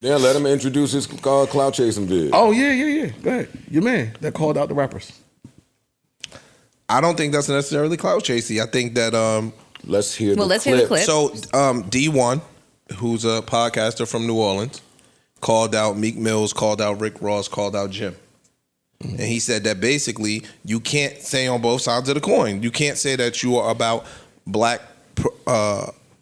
Yeah, let him introduce his clout chasing vid. Oh, yeah. Go ahead. Your man that called out the rappers. I don't think that's necessarily clout chasing. I think that let's hear hear the clip. So D1, who's a podcaster from New Orleans, called out Meek Mills, called out Rick Ross, called out Jim. And he said that basically you can't say on both sides of the coin. You can't say that you are about black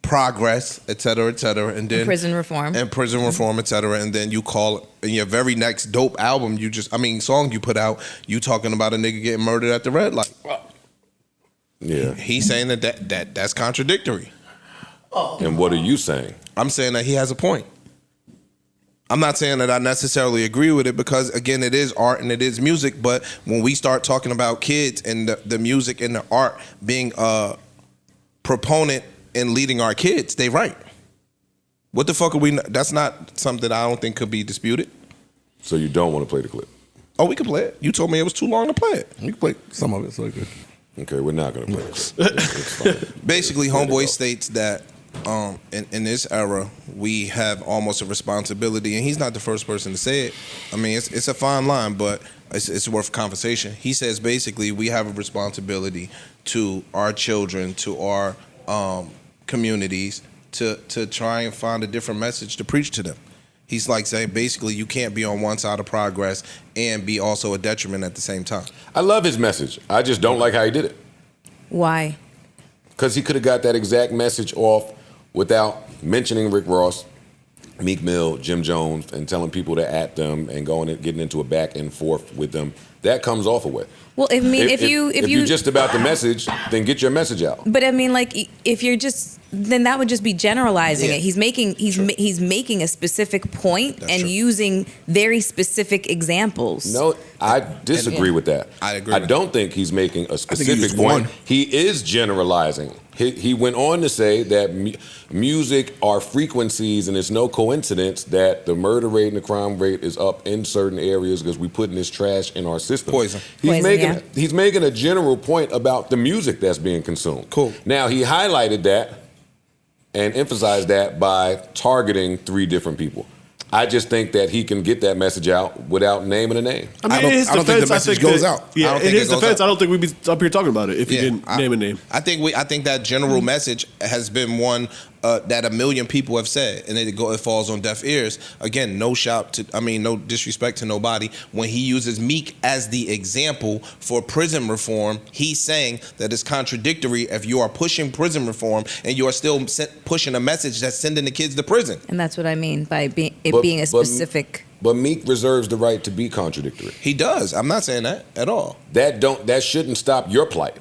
progress, et cetera, and then prison reform, et cetera, and then you call in your very next dope album, song you put out, you talking about a nigga getting murdered at the red light. Yeah, he's saying that's contradictory. And what are you saying? I'm saying that he has a point. I'm not saying that I necessarily agree with it because, again, it is art and it is music. But when we start talking about kids and the music and the art being a proponent in leading our kids, they right. What the fuck are we? That's not something that I don't think could be disputed. So you don't want to play the clip? Oh, we can play it. You told me it was too long to play it. We can play some of it, so good. Okay, we're not going to play it. Basically, Homeboy states that in this era, we have almost a responsibility, and he's not the first person to say it. I mean, it's a fine line, but it's worth conversation. He says basically we have a responsibility to our children, to our communities, to try and find a different message to preach to them. He's like saying basically you can't be on one side of progress and be also a detriment at the same time. I love his message. I just don't like how he did it. Why? Because he could have got that exact message off without mentioning Rick Ross, Meek Mill, Jim Jones, and telling people to at them and getting into a back and forth with them. That comes off a way. Well, if you're just about the message, then get your message out. But I mean, like, if you're just, then that would just be generalizing it. He's making a specific point and using very specific examples. No, I disagree with that. I agree. I don't think he's making a specific point. He is generalizing. He went on to say that music are frequencies, and it's no coincidence that the murder rate and the crime rate is up in certain areas because we putting this trash in our system. Poison. He's making a general point about the music that's being consumed. Cool. Now, he highlighted that and emphasized that by targeting 3 different people. I just think that he can get that message out without naming a name. I mean, I don't think the message goes out. Yeah, in his defense, I don't think we'd be up here talking about it if he didn't name a name. I think that general message has been one that a million people have said, and it falls on deaf ears. Again, no disrespect to nobody. When he uses Meek as the example for prison reform, he's saying that it's contradictory if you are pushing prison reform and you are still pushing a message that's sending the kids to prison. And that's what I mean by being a specific. But Meek reserves the right to be contradictory. He does. I'm not saying that at all. That shouldn't stop your plight.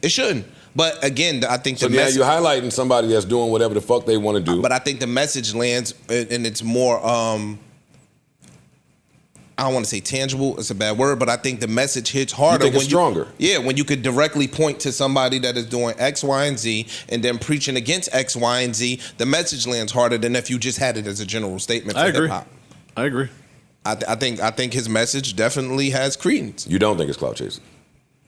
It shouldn't. But again, I think so the message. You're highlighting somebody that's doing whatever the fuck they want to do. But I think the message lands, and it's more. I don't want to say tangible. It's a bad word, but I think the message hits harder. It's stronger. When you could directly point to somebody that is doing X, Y, and Z, and then preaching against X, Y, and Z. The message lands harder than if you just had it as a general statement for hip hop. I agree. I think his message definitely has credence. You don't think it's clout chasing?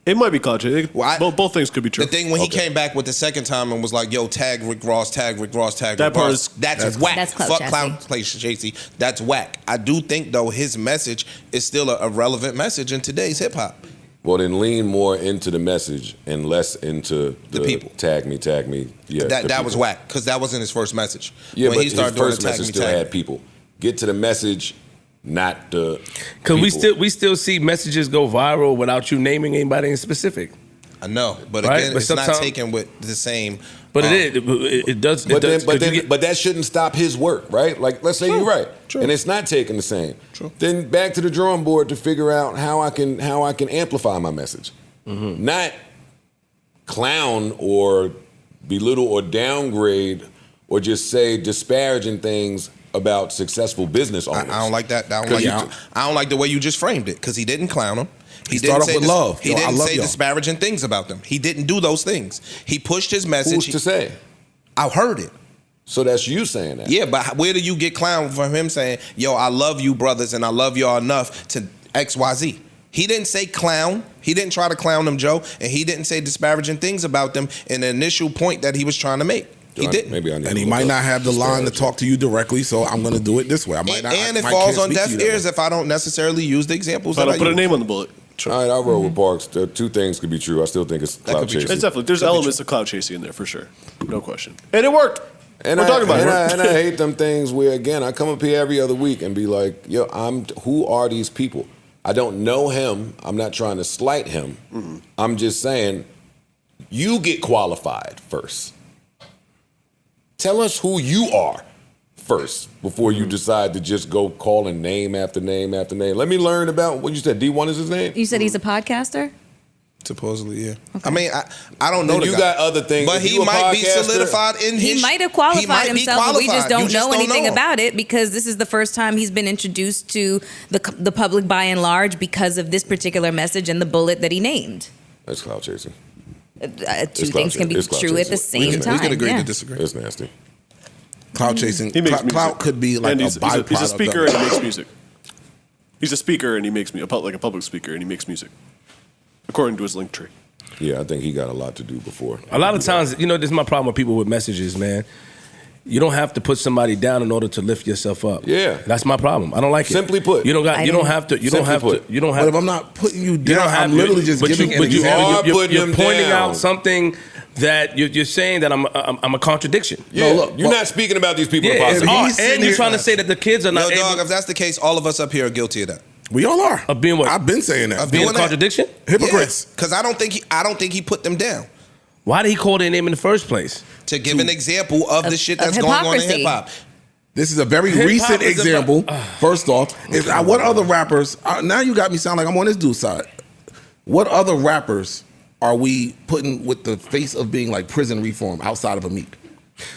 It might be clout chasing. Both things could be true. The thing when he came back with the second time and was like, "Yo, tag Rick Ross, tag Rick Ross, tag Rick Ross," that's whack. That's Fuck clout chasing. That's whack. I do think though his message is still a relevant message in today's hip hop. Well, then lean more into the message and less into the people. Tag me. Yeah, that was whack because that wasn't his first message. Yeah, when but he started his first message still had people. Get to the message. Not the because we still see messages go viral without you naming anybody in specific. I know, but again, it's not taken with the same. But it does. But that shouldn't stop his work, right? Like, let's say you're right, and it's not taken the same. True. Then back to the drawing board to figure out how I can amplify my message, not clown or belittle or downgrade or just say disparaging things about successful business owners. I don't like that. I don't like the way you just framed it because he didn't clown him. He didn't say love. He didn't say disparaging things about them. He didn't do those things. He pushed his message. Who's to say? I heard it. So that's you saying that? Yeah, but where do you get clown from him saying, "Yo, I love you, brothers, and I love y'all enough to XYZ"? He didn't say clown. He didn't try to clown them, Joe, and he didn't say disparaging things about them in the initial point that he was trying to make. He didn't. Maybe I need And to he look might up not have the line to strategy. talk to you directly, so I'm going to do it this way. I might not. And it might falls can't on speak to deaf you that ears way. if I don't necessarily use the examples I that don't I put a use. name on the bullet. All right, I'll roll with Parks. The two things could be true. I still think it's clout could be true. chasing. It's definitely there's elements of clout chasing in there for sure, no question. And it worked. And We're talking about it. and I hate them things where, again, I come up here every other week and be like, yo, who are these people? I don't know him. I'm not trying to slight him. Mm-hmm. I'm just saying, you get qualified first. Tell us who you are first before you decide to just go calling name after name after name. Let me learn about what you said. D1 is his name? You said he's a podcaster? Supposedly, yeah. I mean, I don't know. Then the you guy. got other things. But If he you a might be podcaster- solidified in his. He might have he qualified might be himself, but we just qualified. don't You know anything him. about it because this is the first time he's been introduced to the public by and large because of this particular message and the bullet that he named. That's clout chasing. Two clout things can be chasing. It's true clout at the chasing. same We time. can agree yeah. to disagree. It's nasty. Clout chasing. He makes Clout music. could be like And a he's byproduct. a speaker of and he makes music. He's a speaker and he makes like a public speaker and he makes music, according to his link tree. Yeah, I think he got a lot to do before. A lot of times, this is my problem with people with messages, man. You don't have to put somebody down in order to lift yourself up. Yeah. That's my problem. I don't like it. Simply put. You don't have to. But if I'm not putting you down, I'm literally just but giving you, an but you example. are putting you're them pointing down. out something that you're saying that I'm a contradiction. Yeah, look, you're but- not speaking about these people in Yeah, it's positive. art. he's sitting And you're here- trying to say that the kids are Yo, not dog, able if that's the case, all of us up here are guilty of that. We all are. of being what? I've been saying that. Of being a doing that. contradiction? Hypocrites. Because I don't think he put them down. Why did he call their name in the first place? To give an example of the shit of that's going on in hypocrisy. hip hop. This is a very Hip-hop recent is example. about- First off, what other rappers? Now you got me sound like I'm on this dude's side. What other rappers are we putting with the face of being like prison reform outside of a Meek?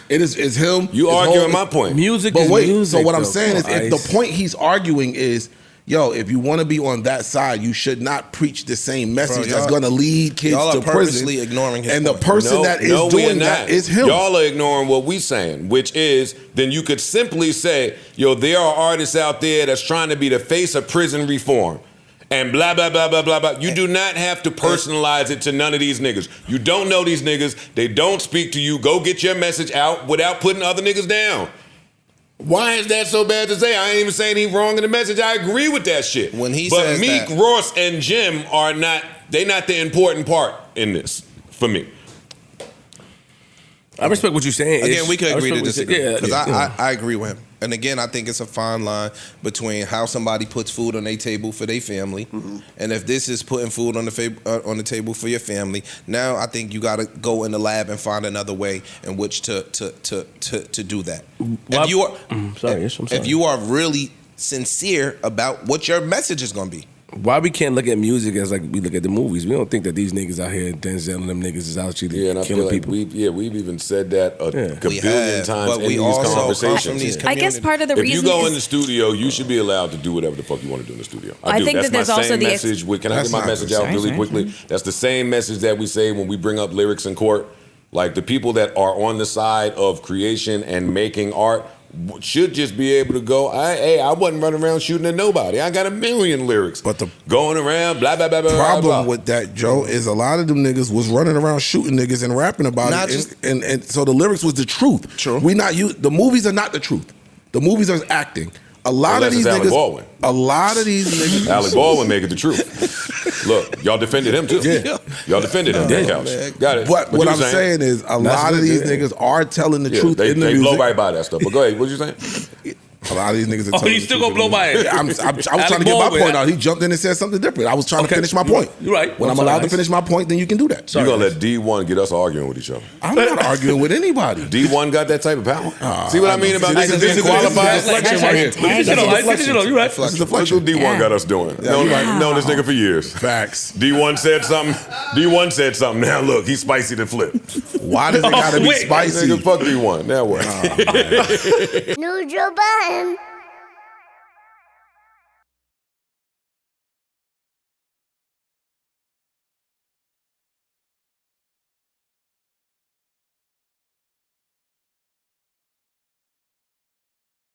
It is him. You his arguing whole- my point. Music But is wait, music. so what I'm though. saying is, Come on, if the Ice. point he's arguing is, yo, if you want to be on that side, you should not preach the same message Bro, that's y'all- going to lead kids y'all to are purposely prison. ignoring his and the point. person that is we are doing not. that is him. Y'all are ignoring what we saying, which is then you could simply say, yo, there are artists out there that's trying to be the face of prison reform. And blah, blah, blah, blah, blah, blah. You do not have to personalize it to none of these niggas. You don't know these niggas. They don't speak to you. Go get your message out without putting other niggas down. Why is that so bad to say? I ain't even saying he's wrong in the message. I agree with that shit. When he but says Meek, that- Ross, and Jim are not, they not the important part in this for me. I respect what you're saying. Again, we could I agree to respect what you're disagree. saying. Because I agree with him. And again, I think it's a fine line between how somebody puts food on their table for their family, Mm-hmm. and if this is putting food on the table for your family, now I think you got to go in the lab and find another way in which to do that. Well, If you are, sorry, yes, I'm sorry. if you are really sincere about what your message is going to be. Why we can't look at music as like we look at the movies? We don't think that these niggas out here, Denzel and them niggas is out here Yeah, and I feel killing like people. we've even said that a We billion have, times but in we these also come from conversations. these I guess part of the If reason you go is, in the studio, you should be allowed to do whatever the fuck you want to do in the studio. I do. think That's that there's my also same the message. Can I That's get my not message good. out Sorry, really sorry, quickly? That's the same message that we say when we bring up lyrics in court. Like the people that are on the side of creation and making art should just be able to go, I wasn't running around shooting at nobody. I got a million lyrics. But the going around, blah, blah, blah, blah, problem blah, blah. with that, Joe, is a lot of them niggas was running around shooting niggas and rapping about Not it, just- and so the lyrics was the truth. True. The movies are not the truth. The movies are acting. A lot Unless of these it's Alec niggas. Baldwin. A lot of these niggas. Alec Baldwin make it the truth. Look, y'all defended him too. Yeah. Y'all defended him. Yeah. That couch. Got it. But what you I'm saying is, a lot of these yeah. niggas are telling the yeah, truth they in the blow music. right by that stuff. But go ahead. What you saying? A lot of these niggas are Oh, telling you the still truth gonna in the blow by music. it? I was trying to Alec get my Baldwin. point out. He jumped in and said something different. I was trying to Okay. finish my point. You're right. When I'm I'm allowed sorry. to finish my point, then you can do that. You're going to let D1 get us arguing with each other. I'm not arguing with anybody. D1 got that type of power. See what I mean about this this? is Qualified deflection right here. You're right. This is Look deflection. what D1 got us doing. Known this nigga for years. Facts. D1 said something. D1 said something. Now look, he's spicy to flip. Why does it gotta be wait. spicy? Nigga, fuck D1. Now what? New Joe Budden.